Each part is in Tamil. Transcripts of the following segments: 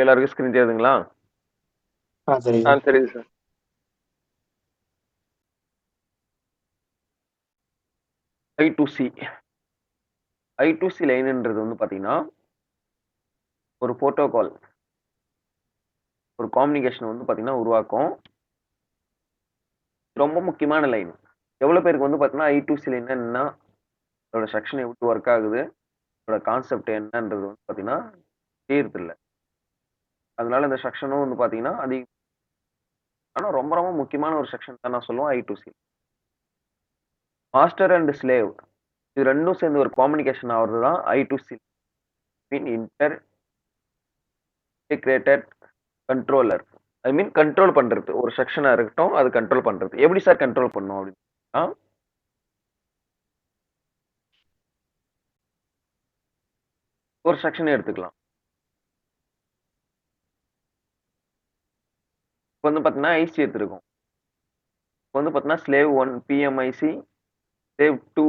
எல்லாருக்கும் ஸ்கிரீன் தெரியுதுங்களா? சரி தெரியுது சார். I2C I2C லைன்ன்றது வந்து பாத்தீங்கன்னா, ஒரு புரோட்டோகால், ஒரு கம்யூனிகேஷன் வந்து பாத்தீங்கன்னா உருவாக்கும். ரொம்ப முக்கியமான லைன். எவ்வளவு பேருக்கு வந்து பாத்தீங்கன்னா I2C லைன்னா என்னன்னா, அதோட செக்ஷன் எப்படி ஒர்க் ஆகுது, அதோட கான்செப்ட் என்னன்றது வந்து பாத்தீங்கன்னா தெரியறதில்ல. அதனால இந்த செக்ஷனும் வந்து பாத்தீங்கன்னா ஆனா ரொம்ப ரொம்ப முக்கியமான ஒரு செக்ஷன் தான் நான் சொல்லுவேன் I2C. மாஸ்டர் அண்ட் ஸ்லேவ் இது 2ம் சேர்ந்து ஒரு கம்யூனிகேஷன் ஆவறது தான் I2C. மீன் இன்டர் இன்டிகிரேட்டட் கண்ட்ரோலர். ஐ மீன் கண்ட்ரோல் பண்றது. ஒரு செக்ஷனா இருக்கட்டும், அது கண்ட்ரோல் பண்றது. எப்படி சார் கண்ட்ரோல் பண்ணும் அப்படின்னா, ஒரு செக்ஷனே எடுத்துக்கலாம். இப்போ வந்து பாத்தீங்கன்னா ஐசி எடுத்திருக்கோம். இப்போ வந்து பாத்தீங்கன்னா slave 1 PMIC, slave 2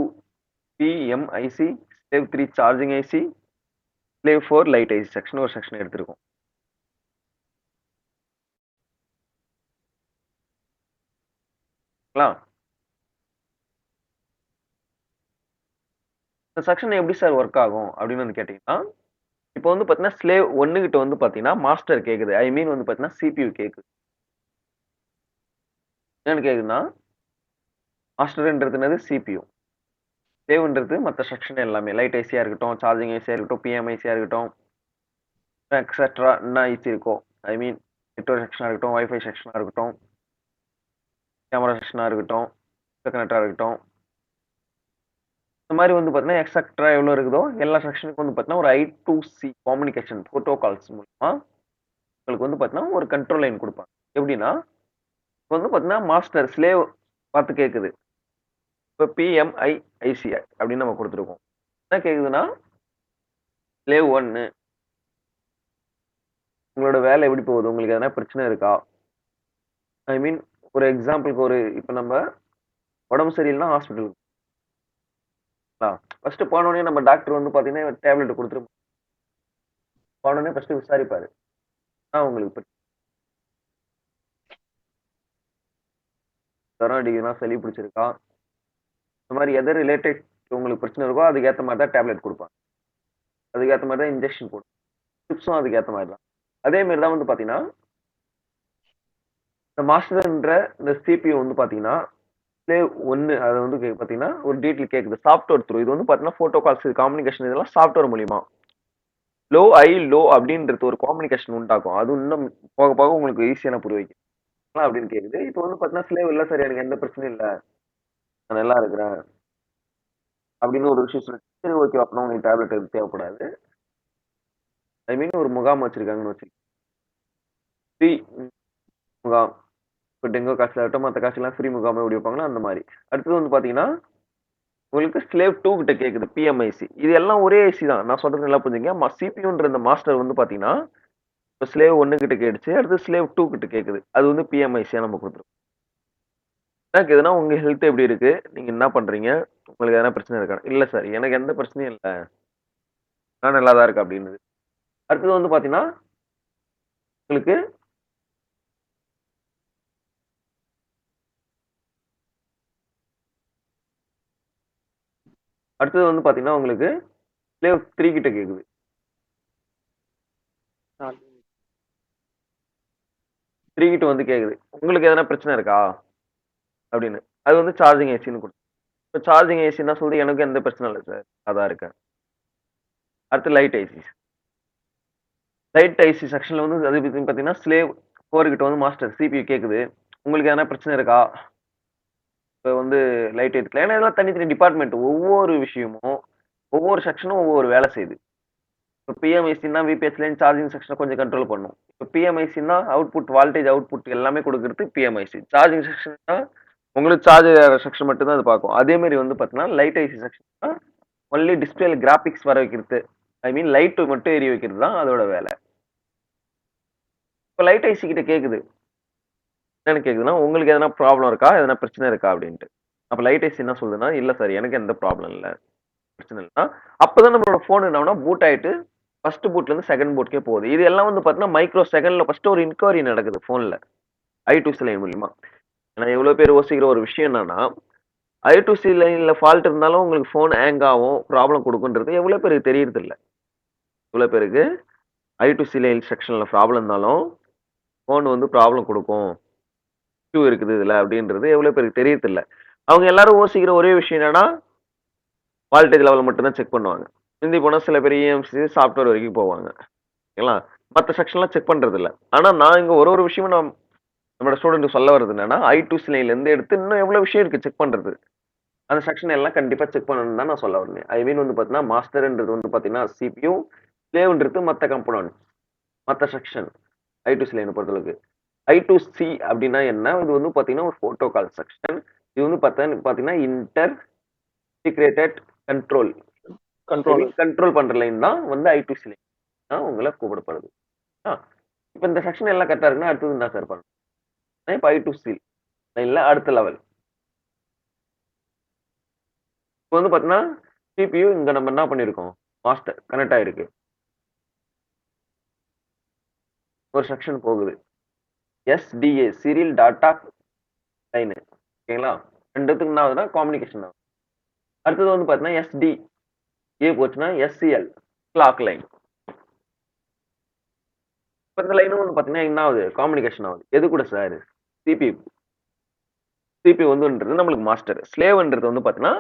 PMIC, slave 3 charging IC, slave 4 light IC section ஒரு செக்ஷன் எடுத்திருக்கோம். இந்த செக்ஷன் எப்படி சார் ஒர்க் ஆகும் அப்படின்னு வந்து கேட்டீங்கன்னா, இப்போ வந்து பாத்தீங்கன்னா ஸ்லேவ் 1 கிட்ட வந்து பாத்தீங்கன்னா மாஸ்டர் கேக்குது. ஐ மீன் வந்து பாத்தீங்கன்னா CPU கேக்குது. என்னன்னு கேக்குதுன்னா, மாஸ்டர்ன்றது என்னது CPU. ஸ்லேவ்ன்றது மத்த செக்ஷன் எல்லாமே. லைட் ஐசியா இருக்கட்டும், சார்ஜிங் ஐசியா இருக்கட்டும், PMICயா இருக்கட்டும், எக்ஸெட்ரா என்ன ஐசி இருக்கோ. ஐ மீன் நெட்வொர்க் செக்ஷனா இருக்கட்டும், வைஃபை செக்ஷனா இருக்கட்டும், கேமரா செக்ஷனா இருக்கட்டும், கனெக்டரா இருக்கட்டும். இந்த மாதிரி வந்து பாத்தீங்கன்னா எக்ஸெட்ரா எவ்வளவு இருக்குதோ எல்லா செக்ஷனுக்கும் வந்து பாத்தீங்கன்னா ஒரு I2C கம்யூனிகேஷன் புரோட்டோகால்ஸ் மூலமா உங்களுக்கு வந்து பாத்தீங்கன்னா ஒரு கண்ட்ரோல் லைன் கொடுப்பாங்க. எப்படின்னா, இப்போ வந்து பாத்தீங்கன்னா மாஸ்டர் ஸ்லேவ் பார்த்து கேக்குது. இப்போ PMIIC அப்படின்னு நம்ம கொடுத்துருக்கோம். என்ன கேக்குதுன்னா, ஸ்லேவ் 1 உங்களோட வேலை எப்படி போகுது? உங்களுக்கு எதனா பிரச்சனை இருக்கா? ஐ மீன் ஒரு எக்ஸாம்பிளுக்கு இப்ப நம்ம உடம்பு சரியில்லைன்னா ஹாஸ்பிட்டலுக்கு ஃபர்ஸ்ட் போனோடனே நம்ம டாக்டர் வந்து பாத்தீங்கன்னா டேப்லெட் கொடுத்துட்டு போனோடனே ஃபர்ஸ்ட் விசாரிப்பாரு. உங்களுக்கு ஜுரம் அடிக்குதுன்னா, சளி பிடிச்சிருக்கா, இந்த மாதிரி எது ரிலேட்டட் உங்களுக்கு பிரச்சனை இருக்கோ அதுக்கு ஏத்த மாதிரி தான் டேப்லெட் கொடுப்பாங்க. அதுக்கு ஏத்த மாதிரி தான் இன்ஜெக்ஷன் கொடுப்பாங்க. டிப்ஸும் அதுக்கு ஏத்த மாதிரி தான். அதே மாதிரி தான் வந்து பாத்தீங்கன்னா, இந்த மாஸ்டர்ன்ற இந்த CPU வந்து பாத்தீங்கன்னா ஸ்லேவ் 1 அது வந்து பாத்தீங்கன்னா ஒரு டீட்டெயில் கேக்குது. சாஃப்ட்வேர் த்ரூ இது வந்து பாத்தீங்கன்னா புரோட்டோகால்ஸ் கம்யூனிகேஷன் இதெல்லாம் சாஃப்ட்வேர் மூலியமா லோ அப்படின்றது ஒரு கம்யூனிகேஷன் உண்டாக்கும். அது இன்னும் போக போக உங்களுக்கு ஈஸியான புரிய வைக்கும் அப்படின்னு கேக்குது. இப்போ வந்து பாத்தீங்கன்னா ஸ்லேவ் இல்ல சார் எனக்கு எந்த பிரச்சனையும் இல்ல, நான் நல்லா இருக்கிறேன் அப்படின்னு ஒரு விஷயம் சொல்லி சரி ஓகே அப்படின்னா உங்களுக்கு டேப்லெட் எதுவும் தேவைப்படாது. ஐ மீன் ஒரு முகாம் வச்சிருக்காங்கன்னு வச்சுக்கோங்க. ஃப்ரீ முகாம். இப்போ டெங்கு காய்ச்சல் ஆகட்டும் மற்ற காய்ச்சலாம் ஃப்ரீ முகாம் எப்படி வைப்பாங்களோ அந்த மாதிரி. அடுத்தது வந்து பாத்தீங்கன்னா உங்களுக்கு ஸ்லேவ் 2 கிட்ட கேக்குது PMIC. இது எல்லாம் ஒரே ஐசி தான். நான் சொல்றது நல்லா புரிஞ்சுங்க. CPUன்ற இந்த மாஸ்டர் வந்து பாத்தீங்கன்னா இப்போ ஸ்லேவ் 1 கிட்ட கேட்டுச்சு. அடுத்து ஸ்லேவ் 2 கிட்ட கேக்குது. அது வந்து PMICயா நம்ம கொடுத்துருக்கோம். என்ன கேக்குதுன்னா உங்க ஹெல்த் எப்படி இருக்கு? நீங்க என்ன பண்றீங்க? உங்களுக்கு எதனா பிரச்சனை இருக்கா? இல்ல சார் எனக்கு எந்த பிரச்சனையும் இல்ல. நான் நல்லா தான் இருக்கேன் அப்படின்னு. அடுத்தது வந்து பாத்தீங்கன்னா உங்களுக்கு அடுத்தது வந்து பாத்தீங்கன்னா உங்களுக்கு ஸ்லேவ் 3 கிட்ட கேக்குது. 3 கிட்ட வந்து கேக்குது. உங்களுக்கு எதனா பிரச்சனை இருக்கா? அப்படின்னு. அது வந்து சார்ஜிங் ஏசின்னு கொடுத்து. இப்போ சார்ஜிங் ஏசி என்ன சொல்லுது? எனக்கு எந்த பிரச்சனை இல்லை சார். அதான் இருக்கேன். அடுத்து லைட் ஐசி. லைட் ஐசி செக்ஷன்ல வந்து அது பாத்தீங்கன்னா ஸ்லேவ் 4 கிட்ட வந்து மாஸ்டர் CPU கேக்குது. உங்களுக்கு எதனா பிரச்சனை இருக்கா? இப்போ வந்து லைட் எடுக்கல. ஏன்னா இதெல்லாம் தனித்தனி டிபார்ட்மெண்ட். ஒவ்வொரு விஷயமும் ஒவ்வொரு செக்ஷனும் ஒவ்வொரு வேலை செய்யுது. இப்போ PMICன்னா VPS லைன் சார்ஜிங் செக்ஷனை கொஞ்சம் கண்ட்ரோல் பண்ணும். இப்போ PMICன்னா அவுட்புட் வால்டேஜ் அவுட்புட் எல்லாமே கொடுக்கறது PMIC. சார்ஜிங் செக்ஷன்னா உங்களுக்கு சார்ஜ் செக்ஷன் மட்டும் தான் அது பார்க்கும். அதே மாதிரி வந்து பார்த்தீங்கன்னா லைட் ஐசி செக்ஷன் ஒன்லி டிஸ்பிளேல கிராபிக்ஸ் வர வைக்கிறது. ஐ மீன் லைட் மட்டும் எரிய வைக்கிறது தான் அதோட வேலை. இப்போ லைட் ஐசி கிட்ட கேக்குது. என்னன்னு கேக்குதுன்னா உங்களுக்கு எதனா ப்ராப்ளம் இருக்கா? எதனா பிரச்சனை இருக்கா? அப்படின்ட்டு. அப்ப லைட் ஐசி என்ன சொல்லுதுன்னா இல்ல சார் எனக்கு எந்த ப்ராப்ளம் இல்லை பிரச்சனை இல்லைன்னா அப்பதான் நம்மளோட போன் என்ன பூட் ஆயிட்டு ஃபர்ஸ்ட் பூட்ல இருந்து செகண்ட் பூட்கே போகுது. இது எல்லாம் வந்து பார்த்தீங்கன்னா, மைக்ரோ செகண்ட்ல ஃபர்ஸ்ட் ஒரு என்குயரி நடக்குது ஃபோன்ல. I2C லைன் மூலியமா. ஏன்னா எவ்வளோ பேர் யோசிக்கிற ஒரு விஷயம் என்னன்னா, I2C லைன்ல ஃபால்ட் இருந்தாலும் உங்களுக்கு ஃபோன் ஹேங் ஆகும், ப்ராப்ளம் குடுக்குன்றது எவ்வளோ பேருக்கு தெரியறதில்ல. எவ்வளோ பேருக்கு I2C லைன் செக்ஷன்ல ப்ராப்ளம் இருந்தாலும், ஃபோன் வந்து ப்ராப்ளம் குடுக்கும். இஷ்யூ இருக்குது இதுல அப்படின்றது எவ்வளோ பேருக்கு தெரியறதில்ல. அவங்க எல்லாரும் யோசிக்கிற ஒரே விஷயம் என்னன்னா, வோல்டேஜ் லெவல் மட்டும் தான் செக் பண்ணுவாங்க. மிந்தி போனா சில பேர் EMC சாஃப்ட்வேர் வரைக்கும் போவாங்க. ஓகேங்களா? மத்த செக்ஷன்லாம் செக் பண்றதில்ல. ஆனா நான் இங்க ஒரு ஒரு விஷயமும் நம்மளோட ஸ்டூடண்ட்க்கு சொல்ல வர்றது என்னன்னா, I2C லைன்ல இருந்து எடுத்து இன்னும் எவ்வளோ விஷயம் இருக்கு செக் பண்றது. அந்த செக்ஷன் எல்லாம் கண்டிப்பா செக் பண்ணணும்னு தான் நான் சொல்ல வந்தேன். ஐ மீன் வந்து பார்த்தீங்கன்னா, மாஸ்டர்ன்றது வந்து பார்த்தீங்கன்னா CPU, ஸ்லேவ்ன்றது மத்த காம்போனன்ட்ஸ், மத்த செக்ஷன் I2C லைன பொறுத்தளவுக்கு. I2C அப்படின்னா என்ன? இது வந்து பார்த்தீங்கன்னா, ஒரு புரோட்டோகால் செக்ஷன். இது வந்து பார்த்தீங்கன்னா, இன்டர் இன்டிகிரேட்டட் கண்ட்ரோல். ஐ கண்ட்ரோல். மீன் கண்ட்ரோல் பண்ற லைன் தான் வந்து I2C லைன் தான் உங்கள கூப்பிடப்படுது. ஆ இப்ப இந்த செக்ஷன் எல்லாம் கரெக்ட்டா இருக்குன்னா, அடுத்தது என்ன சார் பண்ணணும்? இப்ப I2C லைன்ல அடுத்த லெவல். இப்ப வந்து பார்த்தீங்கன்னா, CPU இங்க நம்ம என்ன பண்ணியிருக்கோம்? மாஸ்டர் கனெக்ட் ஆயிருக்கு. ஒரு செக்ஷன் போகுது. SDA serial tata line. ஓகேங்களா? 2த்துக்கும் என்ன ஆகுதுன்னா கம்யூனிகேஷன் ஆகுது. அடுத்தது வந்து பார்த்தீங்கன்னா, SDA போச்சுன்னா SCL கிளாக் லைன். இப்ப இந்த லைனும் வந்து பார்த்தீங்கன்னா, என்ன ஆகுது? கம்யூனிகேஷன் ஆகுது. எது கூட சார்? CPU. CPU வந்துன்றது நம்மளுக்கு மாஸ்டர். ஸ்லேவ்ன்றது வந்து பார்த்தீங்கன்னா,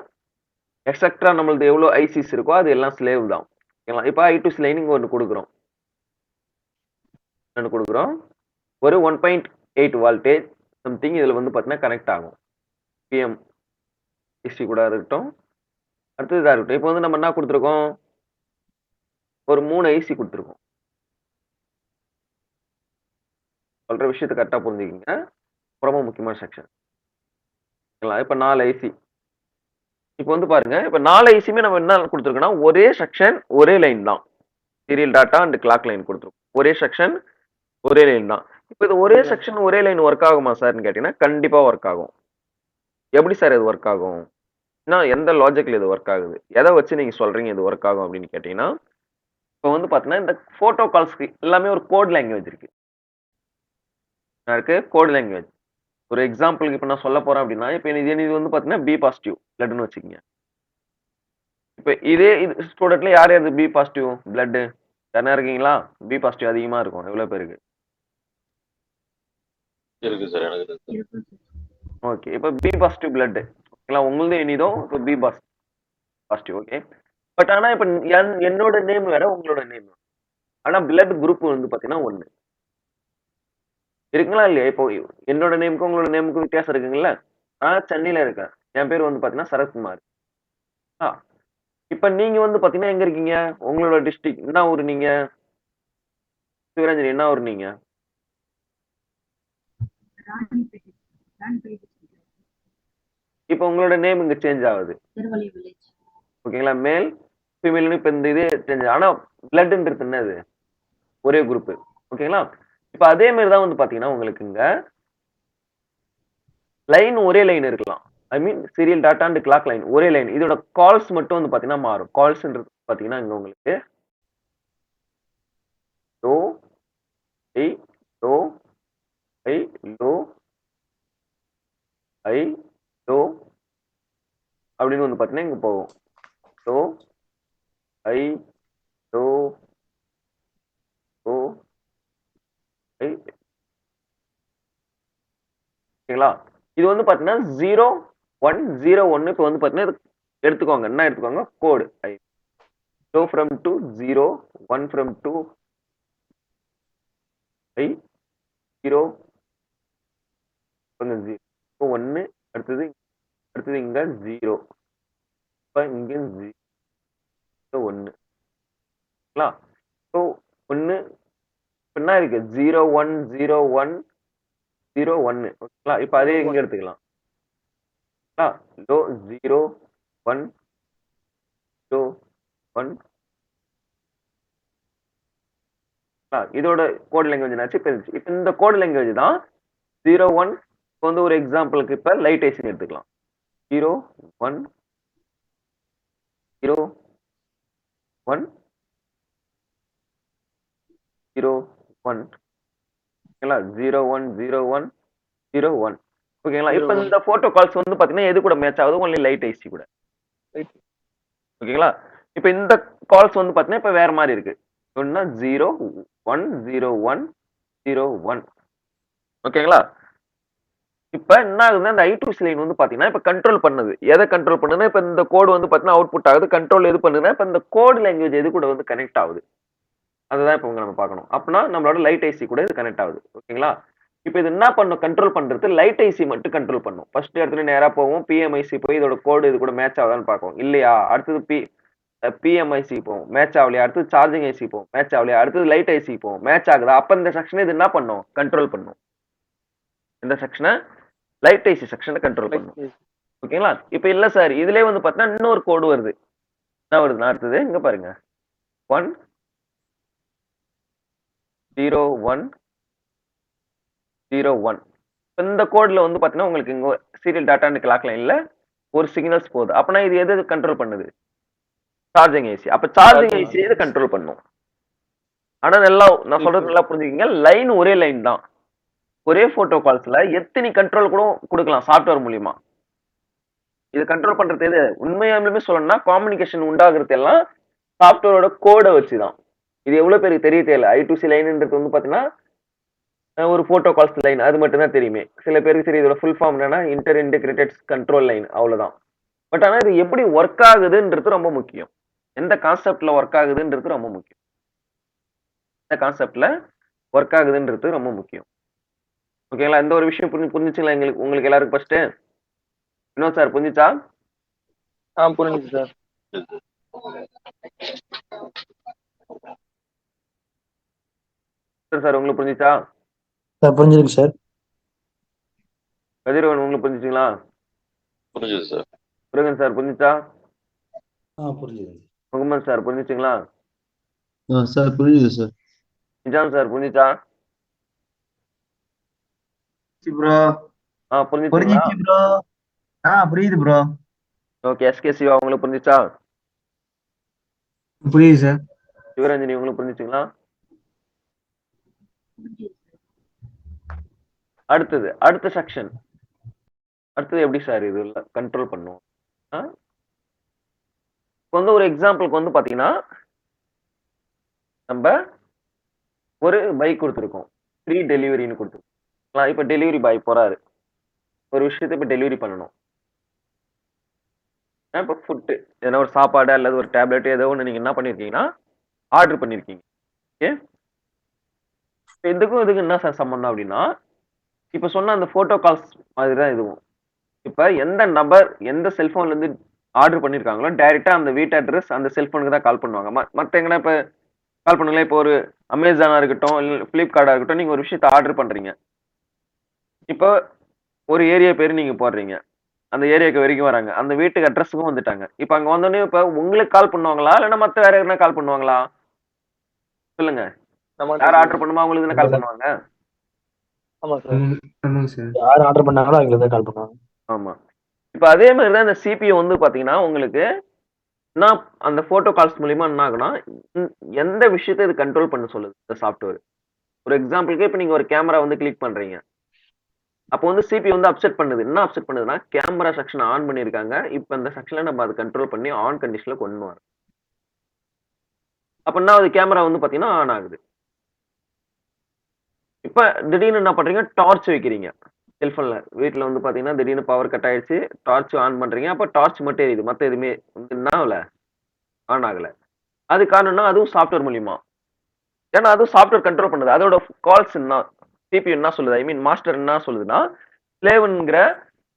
எக்ஸெக்ட்ரா நம்மளது எவ்வளோ ஐசிஸ் இருக்கோ அது எல்லாம் ஸ்லேவ் தான். ஓகேங்களா? இப்ப I2C லைன் இங்க ஒண்ணு குடுக்குறோம். ஒரு 1.8 வோல்டேஜ் சம்திங் இதுல வந்து பார்த்தீங்கன்னா கனெக்ட் ஆகும். PM AC கூட இருக்கட்டும். அடுத்தது இதா இருக்கட்டும். இப்ப வந்து நம்ம என்ன குடுத்துருக்கோம்? ஒரு 3 ஐசி குடுத்துருக்கோம். சொல்ற விஷயத்த கரெக்ட்டா புரிஞ்சுக்கங்க. ரொம்ப முக்கியமான செக்ஷன். ஓகேங்களா? இப்ப 4 ஐசி. இப்ப வந்து பாருங்க, இப்ப 4 ஐசியுமே நம்ம என்ன குடுத்துருக்கோம்னா, ஒரே செக்ஷன், ஒரே லைன் தான். Serial data and clock line குடுத்துருக்கோம். ஒரே செக்ஷன், ஒரே லைன் தான். இப்ப இது ஒரே செக்ஷன், ஒரே லைன் ஒர்க் ஆகுமா சார்ன்னு கேட்டீங்கன்னா, கண்டிப்பா ஒர்க் ஆகும். எப்படி சார் இது ஒர்க் ஆகும்? எந்த லாஜிக்ல இது ஒர்க் ஆகுது? எத வச்சு நீங்க சொல்றீங்க இது ஒர்க் ஆகும் அப்படின்னு கேட்டீங்கன்னா, இப்ப வந்து பார்த்தீங்கன்னா, இந்த புரோட்டோகால்ஸ்க்கு எல்லாமே ஒரு கோட் லாங்குவேஜ் இருக்கு. என்ன இருக்கு? Code language. ஒரு எக்ஸாம்பிள்க்கு இப்ப நான் சொல்லப் போறேன் அப்படின்னா, இப்ப இது வந்து பார்த்தீங்கன்னா, பி பாசிட்டிவ் பிளட்ன்னு வச்சுக்கங்க. இப்ப இது ஸ்டூடண்ட்ல யார் யாருக்கு பி பாசிட்டிவ் பிளட்? யாருனா இருக்கீங்களா? பி பாசிட்டிவ் அதிகமா இருக்கும். எவ்வளவு பேருக்கு? இருக்கு சார் எனக்கு இருக்கு. ஓகே. இப்ப பி பாசிட்டிவ் பிளட். ஓகேங்களா? உங்களுது எனிதோ இப்ப பி பாசிட்டிவ். ஓகே. பட் ஆனா இப்ப என்னோட நேம் வேற, உங்களோட நேம் வேற. ஆனா பிளட் குரூப் வந்து பார்த்தீங்கன்னா 1. இருக்குங்களா இல்லையா? இப்போ என்னோட நேமுக்கும் உங்களோட நேமுக்கும் வித்தியாசம் இருக்குங்கல்ல? நான் சென்னையில இருக்கேன். என் பேர் வந்து பார்த்தீங்கன்னா சரத்குமார். ஆ. இப்ப நீங்க வந்து பார்த்தீங்கன்னா எங்க இருக்கீங்க? உங்களோட டிஸ்ட்ரிக்ட் என்ன ஊரு நீங்க? சிவரஞ்சனி என்ன ஊரு நீங்க? இப்ப உங்களோட நேம் இங்க சேஞ்ச் ஆகுது. ஓகேங்களா? மேல், ஃபீமேல்னு இப்ப இந்த இது சேஞ்ச் ஆனா பிளட்ன்றது என்னது? ஒரே குரூப். ஓகேங்களா? இப்ப அதே மாரி தான் வந்து பார்த்தீங்கன்னா உங்களுக்கு இங்க லைன் ஒரே லைன் இருக்கலாம். I mean serial data and clock line ஒரே லைன். இதோட கால்ஸ் மட்டும் வந்து பார்த்தீங்கன்னா மாறும். கால்ஸ்ன்றது பார்த்தீங்கன்னா இங்க உங்களுக்கு low, high, low, high, low, high, low அப்படின்னு வந்து பார்த்தீங்கன்னா இங்க போகும். Low, high, low, low, high. ஓகேங்களா? இது வந்து பார்த்தீங்கன்னா 0, 1, 0, 1 இப்ப வந்து பார்த்தீங்கன்னா எடுத்துக்கோங்க. என்ன எடுத்துக்கோங்க? கோடு. Low from to 0, 1 from to high, 0 கொஞ்சம் 0, 1 அடுத்தது இங்க 0. இப்ப இங்க 0, 1. ஓகேங்களா? ஸோ 1 என்ன இருக்கு? 0, 1, 0, 1, 0, 1. ஓகேங்களா? இப்ப அதே இங்க எடுத்துக்கலாம். லோ 0, 1, 0, 1. இதோட கோட் லாங்குவேஜ் என்னாச்சு? இப்ப இந்த கோட் லாங்குவேஜ் தான் 0, 1 வந்து ஒரு எக்ஸாம்பிளுக்கு இப்ப லைட் ஐசின்னு எடுத்துக்கலாம். 0, 1, 0, 1. 0 1 ஓகேங்களா 0 1 0 1 0 1 ஓகேங்களா இப்போ இந்த போட்டோ கால்ஸ் வந்து பாத்தீங்கன்னா எது கூட மேட்ச் ஆகுது ஒன்லி லைட் ஐசி கூட ஓகேங்களா இப்போ இந்த கால்ஸ் வந்து பாத்தீங்கன்னா இப்போ வேற மாதிரி இருக்கு ஒன்னா 0 1 0 1 0 1 ஓகேங்களா இப்ப என்ன ஆகுதுன்னா இந்த I2C லைன் வந்து பாத்தீங்கன்னா இப்ப கண்ட்ரோல் பண்ணுது எதை கண்ட்ரோல் பண்ணுதுன்னா இப்ப இந்த கோடு வந்து பாத்தீங்கன்னா அவுட்புட் ஆகுது கண்ட்ரோல் எது பண்ணுதுன்னா இப்ப இந்த கோடு லாங்குவேஜ் எது கூட வந்து கனெக்ட் ஆகுது அதுதான் இப்ப நம்ம பார்க்கணும் அப்படின்னா நம்மளோட லைட் ஐசி கூட இது கனெக்ட் ஆகுது ஓகேங்களா இப்ப இது என்ன பண்ணும் கண்ட்ரோல் பண்றது லைட் ஐசி மட்டும் கண்ட்ரோல் பண்ணும் ஃபர்ஸ்ட் இடத்துல நேரா போவோம் பிஎம்ஐசி போய் இதோட கோடு இது கூட மேட்ச் ஆகுதான்னு பார்க்கும் இல்லையா அடுத்தது பிஎம்ஐசி போவோம் மேட்ச் ஆகலையா அடுத்தது சார்ஜிங் ஐசி போவோம் மேட்ச் ஆகலையா அடுத்தது லைட் ஐசி போவோம் மேட்ச் ஆகுதா அப்ப இந்த செக்ஷன் இது என்ன பண்ணும் கண்ட்ரோல் பண்ணும் இந்த செக்ஷனை லைட் ஐசி செக்ஷனை கண்ட்ரோல் பண்ணும் ஓகேங்களா இப்ப இல்ல சார் இதுலயே வந்து பாத்தீங்கன்னா இன்னொரு கோடு வருது என்ன வருதுன்னா அடுத்தது இங்க பாருங்க 1 0 1 0 1 இந்த கோட்ல வந்து பாத்தீங்கன்னா உங்களுக்கு இங்க சீரியல் டாட்டா கிளாக் லைன்ல ஒரு சிக்னல்ஸ் போகுது அப்பனா இது எது கண்ட்ரோல் பண்ணுது சார்ஜிங் ஐசி அப்ப சார்ஜிங் ஐசி இது கண்ட்ரோல் பண்ணும் ஆனா நல்லா நான் சொல்றது நல்லா புரிஞ்சுக்கீங்க லைன் ஒரே லைன் தான் ஒரே போட்டோ கால்ஸ்ல எத்தனை கண்ட்ரோல் கூட கொடுக்கலாம் சாஃப்ட்வேர் மூலியமா இது கண்ட்ரோல் பண்றது எது உண்மையாலுமே சொல்லணும்னா கம்யூனிகேஷன் உண்டாகிறது எல்லாம் சாஃப்ட்வேரோட கோடை வச்சுதான் இது எவ்வளவு பேருக்கு தெரிய தெரியல I2C லைன்ன்றது வந்து பாத்தீங்கன்னா ஒரு போட்டோ கால்ஸ் லைன் அது மட்டும் தான் தெரியுமே சில பேருக்கு சரி இதோட ஃபுல் ஃபார்ம் என்னன்னா இன்டர் இன்டிகிரேட்டட் கண்ட்ரோல் லைன் அவ்வளவுதான் பட் ஆனா இது எப்படி ஒர்க் ஆகுதுன்றது ரொம்ப முக்கியம் எந்த கான்செப்ட்ல ஒர்க் ஆகுதுன்றது ரொம்ப முக்கியம் எந்த கான்செப்ட்ல ஒர்க் ஆகுதுன்றது ரொம்ப முக்கியம் ஓகேங்களா இந்த ஒரு விஷயம் புரிஞ்சுச்சுங்களா எங்களுக்கு உங்களுக்கு எல்லாருக்கும் ஃபர்ஸ்ட் வினோத் சார் புரிஞ்சுச்சா புரிஞ்சுது சார் சார் உங்களுக்கு புரிஞ்சுச்சா சார் புரிஞ்சிருக்கு சார் கதிரவன் உங்களுக்கு புரிஞ்சுச்சுங்களா புரிஞ்சுது சார் முருகன் சார் புரிஞ்சுச்சா புரிஞ்சுது முகமது சார் புரிஞ்சுச்சுங்களா சார் புரியுது சார் நிஜாம் சார் புரிஞ்சுச்சா ப்ரோ புரிஞ்சுச்சுங்களா புரிஞ்சிச்சு ப்ரோ புரியுது ப்ரோ ஓகே எஸ்கே சிவா உங்களுக்கு புரிஞ்சுச்சா புரியுது சார் சிவரஞ்சனி உங்களுக்கு புரிஞ்சுச்சுங்களா அடுத்த செக்ஷன் அடுத்தது எப்படி சார் இது கண்ட்ரோல் பண்ணும் வந்து ஒரு எக்ஸாம்பிளுக்கு வந்து பாத்தீங்கன்னா நம்ம ஒரு பைக் கொடுத்துருக்கோம் ஃப்ரீ டெலிவரின்னு கொடுத்துருக்கோம் இப்ப டெலிவரி பாய் போறாரு ஒரு விஷயத்தை இப்ப டெலிவரி பண்ணணும் இப்போ ஃபுட்டு எதனா ஒரு சாப்பாடு அல்லது ஒரு டேப்லெட் ஏதோ ஒன்று நீங்க என்ன பண்ணிருக்கீங்கன்னா ஆர்டர் பண்ணிருக்கீங்க ஓகே இதுக்கும் என்ன சார் சம்பந்தம் அப்படின்னா இப்ப சொன்ன அந்த போட்டோ கால்ஸ் மாதிரி தான் இதுவும் இப்ப எந்த நபர் எந்த செல்போன்ல இருந்து ஆர்டர் பண்ணிருக்காங்களோ டைரக்டா அந்த வீட்டு அட்ரஸ் அந்த செல்போனுக்கு தான் கால் பண்ணுவாங்க மத்த எங்கன்னா இப்ப கால் பண்ணுங்களேன் இப்போ ஒரு அமேசானா இருக்கட்டும் இல்லை பிளிப்கார்ட்டா இருக்கட்டும் நீங்க ஒரு விஷயத்த ஆர்டர் பண்றீங்க இப்போ ஒரு ஏரியா பேர் நீங்க போடுறீங்க அந்த ஏரியாவுக்கு வரைக்கும் வராங்க அந்த வீட்டுக்கு அட்ரஸுக்கும் வந்துட்டாங்க இப்ப அங்க வந்தோடனே இப்ப உங்களுக்கு கால் பண்ணுவாங்களா இல்லைன்னா மத்த வேற யாருன்னா கால் பண்ணுவாங்களா சொல்லுங்க யார் ஆர்டர் பண்ணுமா உங்களுக்கு தானே கால் பண்ணுவாங்க ஆமா சார் யார் ஆர்டர் பண்ணாங்களோ அவங்களுக்கு தான் கால் பண்ணுவாங்க ஆமா இப்ப அதே மாதிரிதான் இந்த சிபியூ வந்து பாத்தீங்கன்னா உங்களுக்கு நான் அந்த போட்டோ கால்ஸ் மூலியமா என்ன ஆகுனா எந்த விஷயத்தை இது கண்ட்ரோல் பண்ண சொல்லுது இந்த சாஃப்ட்வேர் ஒரு எக்ஸாம்பிளுக்கு இப்ப நீங்க ஒரு கேமரா வந்து கிளிக் பண்றீங்க அப்போ வந்து சிபி வந்து அப்செட் பண்ணுது என்ன அப்செட் பண்ணுதுன்னா கேமரா செக்ஷன் ஆன் பண்ணிருக்காங்க இப்ப இந்த செக்ஷன்ல நம்ம அதை கண்ட்ரோல் பண்ணி ஆன் கண்டிஷன்ல கொண்டு வரோம் அப்படின்னா அது கேமரா வந்து பாத்தீங்கன்னா ஆன் ஆகுது இப்ப திடீர்னு என்ன பண்றீங்க டார்ச் வைக்கிறீங்க செல்போன்ல வீட்டுல வந்து பாத்தீங்கன்னா திடீர்னு பவர் கட் ஆயிடுச்சு டார்ச் ஆன் பண்றீங்க அப்ப டார்ச் மட்டும் எரியுது மத்த எதுவுமே என்ன ஆகல ஆன் ஆகல அது காரணம்னா அதுவும் சாஃப்ட்வேர் மூலியமா ஏன்னா அதுவும் சாஃப்ட்வேர் கண்ட்ரோல் பண்ணுது அதோட கால்ஸ் என்ன சிபியூ என்ன சொல்லுது ஐ மீன் மாஸ்டர் என்ன சொல்லுதுன்னா ஸ்லேவ்ங்கிற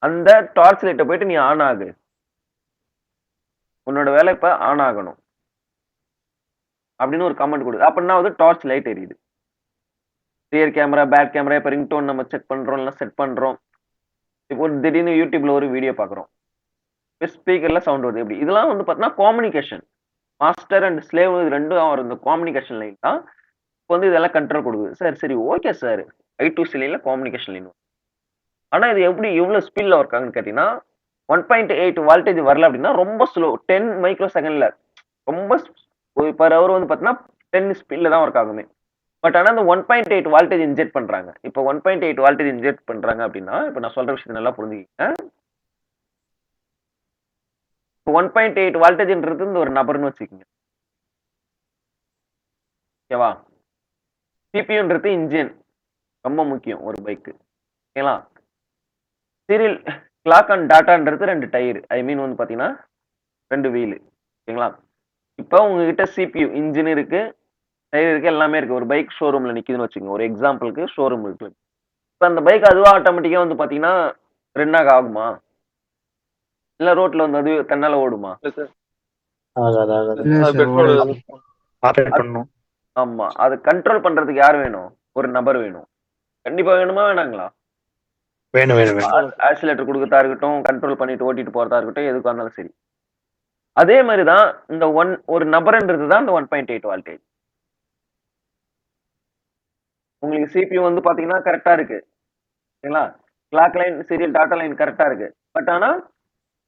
அந்த டார்ச் லைட்டை போயிட்டு நீ ஆன் ஆகு உன்னோட வேலை இப்ப ஆன் ஆகணும் அப்படின்னு ஒரு கமெண்ட் கொடுது அப்படின்னா வந்து டார்ச் லைட் எரியுது ரியர் கேமரா பேக் கேமரா இப்போ ரிங்டோன் நம்ம செக் பண்றோம் இல்லை செட் பண்றோம் இப்போ திடீர்னு யூடியூப்ல ஒரு வீடியோ பாக்குறோம் ஸ்பீக்கர்ல சவுண்ட் வருது எப்படி இதெல்லாம் வந்து பார்த்தீங்கன்னா காம்யூனிகேஷன் மாஸ்டர் அண்ட் ஸ்லேவ் இது ரெண்டும் அவர் இந்த காம்யூனிகேஷன் லைன் தான் இப்போ வந்து இதெல்லாம் கண்ட்ரோல் கொடுக்குது சார் சரி ஓகே சார் I2C லைன்ல காம்யூனிகேஷன் லைன் ஆனா இது எப்படி எவ்வளவு ஸ்பீட்ல ஒர்க் ஆகுன்னு கேட்டீங்கன்னா 1.8 வால்டேஜ் வரல அப்படின்னா ரொம்ப ஸ்லோ 10 மைக்ரோ செகண்ட்ல ரொம்ப பர் ஹவர் வந்து பார்த்தீங்கன்னா 10 ஸ்பீட்ல தான் ஒர்க் ஆகுமே பட் ஆனா அந்த 1.8 வால்டேஜ் இன்ஜெக்ட் பண்றாங்க. இப்போ 1.8 வால்டேஜ் இன்ஜெக்ட் பண்றாங்க அப்படின்னா, இப்போ நான் சொல்ற விஷயத்தை நல்லா புரிஞ்சுக்கிங்க. 1.8 வால்டேஜ்ன்றது இந்த ஒரு நபர்னு வச்சுக்கோங்க. ஓகேவா? சிபியூன்றது இன்ஜின். ரொம்ப முக்கியம் ஒரு பைக்கு. ஓகேங்களா? சீரியல் கிளாக் அண்ட் டாட்டான்றது 2 டயர். ஐ மீன் வந்து பாத்தீங்கன்னா 2 வீலு. ஓகேங்களா? இப்போ உங்ககிட்ட சிபியூ இன்ஜின் இருக்கு, டயர் இருக்கு, எல்லாமே இருக்கு. ஒரு பைக் ஷோரூம்ல நிக்குதுன்னு வச்சுக்கோங்க. ஒரு எக்ஸாம்பிளுக்கு ஷோரூம் இருக்கு. இப்போ அந்த பைக் அதுவா ஆட்டோமேட்டிக்கா வந்து பாத்தீங்கன்னா ரன் ஆகுமா? இல்ல ரோட்ல வந்து அது தன்னால ஓடுமா? ஆப்ரேட் பண்ணணும். ஆமா. அது கண்ட்ரோல் பண்றதுக்கு யார் வேணும்? ஒரு நபர் வேணும். கண்டிப்பா வேணுமா வேணாங்களா? வேணும் வேணும் வேணும். ஆக்சிலேட்டர் கொடுக்கறதா இருக்கட்டும், கண்ட்ரோல் பண்ணிட்டு ஓட்டிட்டு போறதா இருக்கட்டும், எதுக்கா இருந்தாலும் சரி. அதே மாதிரி தான் இந்த ஒரு நபர்ன்றது தான் இந்த 1.8 வால்டேஜ். உங்களுக்கு சிபியூ வந்து பாத்தீங்கன்னா கரெக்டா இருக்கு. சரிங்களா? Clock line, serial tata line கரெக்டா இருக்கு. பட் ஆனா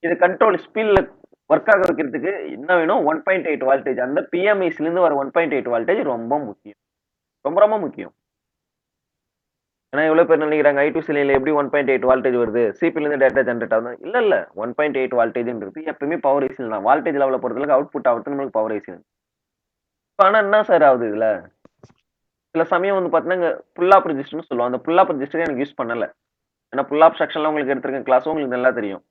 இது கண்ட்ரோல் ஸ்பீட்ல ஒர்க் ஆக வைக்கிறதுக்கு என்ன வேணும்? 1.8 வால்டேஜ். அந்த பிஎம்ஐஸ்ல இருந்து வர 1.8 வால்டேஜ் ரொம்ப முக்கியம். ரொம்ப ரொம்ப முக்கியம். ஏன்னா எவ்வளவு பேர் நினைக்கிறாங்க I2C லைன்ல எப்படி 1.8 வால்டேஜ் வருது? சிபில இருந்து டேட்டா ஜெனரேட் ஆகுது. இல்ல 1.8 வால்டேஜ்ன்றது எப்பவுமே பவர் ஐசில் தான். வால்டேஜ் லெவல பொறுத்தளவுக்கு அவுட்புட் ஆகுறது நம்மளுக்கு பவர் ஐசில். ஆனா என்ன சார் ஆகுது இதுல? சில சமயம் வந்து பாத்தீங்கன்னா புல் ஆப் ரெஜிஸ்டர்னு சொல்லுவோம். அந்த புல் ஆப் ரெஜிஸ்டர் எனக்கு யூஸ் பண்ணல. ஏன்னா புல் ஆப் செக்ஷன்ல உங்களுக்கு எடுத்திருக்க கிளாஸும் உங்களுக்கு நல்லா தெரியும்.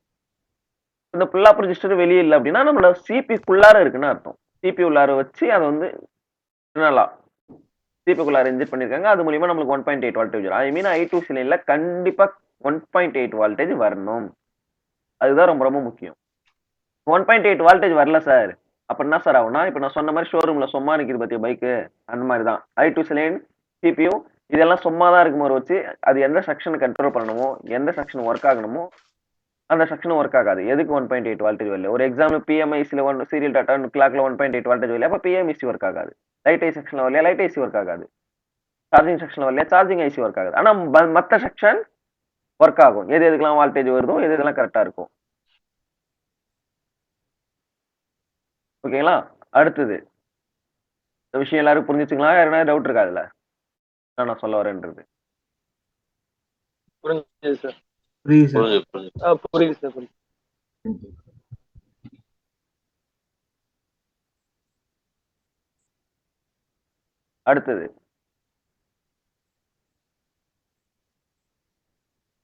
இந்த புல் ஆப் ரெஜிஸ்டர் வெளியே இல்லை அப்படின்னா நம்மளோட சிபிக்குள்ளார இருக்குன்னு அர்த்தம். சிபி உள்ளார வச்சு அதை வந்து நல்லா சிபிக்குள்ளார இன்ஜெக்ட் பண்ணிருக்காங்க. அது மூலியமா நம்மளுக்கு 1.8 வால்டேஜ் வரும். ஐ மீன் I2C லைன்ல கண்டிப்பா 1.8 வால்டேஜ் வரணும். அதுதான் ரொம்ப ரொம்ப முக்கியம். 1.8 வால்டேஜ் வரல சார். அப்ப என்ன சார் ஆகும்னா, இப்ப நான் சொன்ன மாதிரி ஷோரூம்ல சும்மா நிக்குது பாத்தியா பைக்கு, அந்த மாதிரி தான் I2C லைன், சிபியூ இதெல்லாம் சும்மா தான் இருக்கும்போது வச்சு அது எந்த செக்ஷன் கண்ட்ரோல் பண்ணணுமோ, எந்த செக்ஷன் ஒர்க் ஆகணுமோ அந்த செக்ஷன் ஒர்க் ஆகாது. எதுக்கு 1.8 வால்டேஜ் வரல? ஒரு எக்ஸாம்பிள் பிஎம்ஐசில சீரியல் டாட்டா கிளாக்ல 1.8 வால்டேஜ் வரல, அப்ப பிஎம்ஐசி ஒர்க் ஆகாது. லைட் ஐ செக்ஷன்ல வரல, லைட் ஐசி ஒர்க் ஆகாது. சார்ஜிங் செக்ஷன்ல வரல, சார்ஜிங் ஐசி ஒர்க் ஆகாது. ஆனா மத்த செக்ஷன் ஒர்க் ஆகும். எது எதுக்கெல்லாம் வால்டேஜ் வருதோ எது எதெல்லாம் கரெக்டா இருக்கும். ஓகேங்களா? அடுத்தது இந்த விஷயம் எல்லாரும் புரிஞ்சுச்சுங்களா? யாருன்னா டவுட் இருக்கா அதுல? நான் சொல்ல வரேன்றது. புரியுது சார். புரியுது சார். புரியுது புரியுது. புரியுது சார். புரியுது.